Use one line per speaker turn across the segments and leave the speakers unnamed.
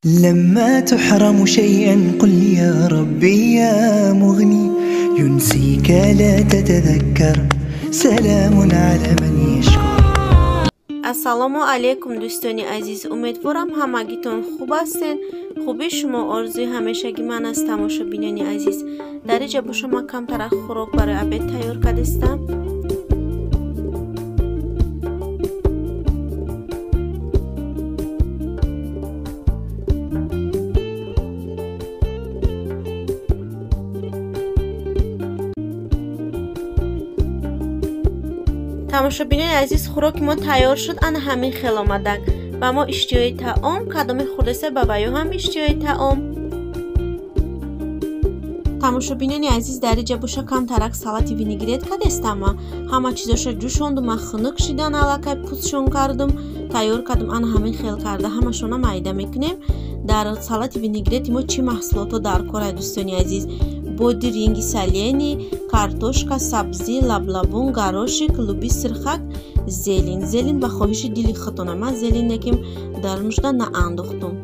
لما تحرم شيئا قل يا ربي يا مغني ينسيك لا تتذكر سلام على من يشكر.
السلام علیکم دوستان عزیز، امیدوارم همگیتون خوب هستین. خوبی شما آرزوی همیشگی من است. تماشا بینانی عزیز، در اینجا با شما کمتر خوراک برای عبید تیار کردم. тамошобинони азиз, خوراک ما تیار شد. ان همین خیلی آمدک و ما اشتیای طعام کدام خودسه بابایو هم اشتیای طعام. тамошобинони азиз, дар اینجا بوشا کم ترک салати винигрет کردم. همه چیزاشو جوشوندم و خنک شدن، الکی پوستشون کردم، تیار کردم. ان همین خیلی کرده همشون میده میکنیم. در салати винигрет ما چی محصولات در کار دوستان عزیز؟ بودی رنگی سالینی، کارتوشکا، سبزی، لبلبون، گاروشک، لوبی سرخک، زلین به خواهش دلی خودتون. من زلین نکیم در مشتا نانداختم.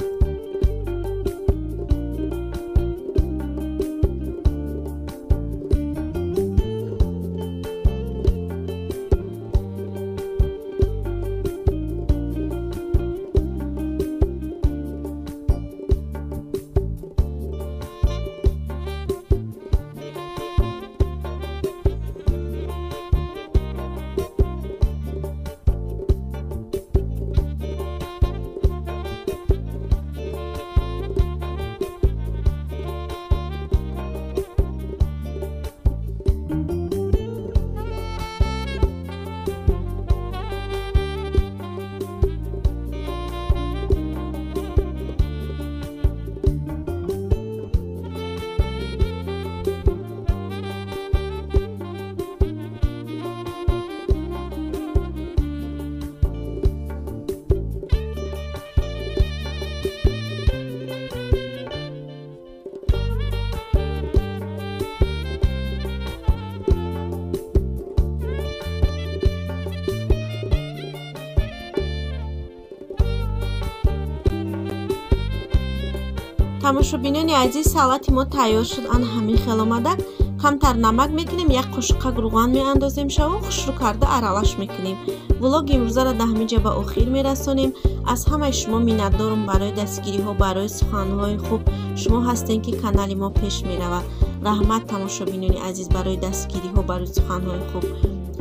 тамошобинони азиз, салати мо тайёр шуд. ан ҳамин хел омадак. камтар намак мекунем, як қошуқак руған меандозем шаву хушру карда аралаш мекунем. влоги имрӯзаро дар ҳамин ҷа ба охир мерасонем. аз ҳамаи шумо миннатдорам барои дастгириҳо, барои суханҳои хуб. шумо ҳастем ки канали мо пеш меравад. раҳмат тамошобинони азиз барои дастгириҳо, барои суханҳои хуб.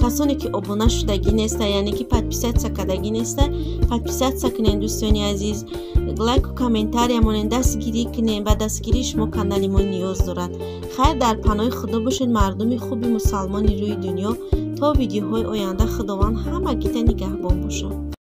касоне ки обуна шудагӣ неста, яъне ки подписатсия кардагӣ неста, подписатсия кунен дӯстони азиз. лайку комментария монен, дастгирӣ кунен. ба дастгирии шумо канали мо ниёз дорад. хайр, дар паноҳи худо бошед мардуми хуби мусалмони рӯи дунё. то видеоҳои оянда худованд ҳамагита нигаҳбон бошад.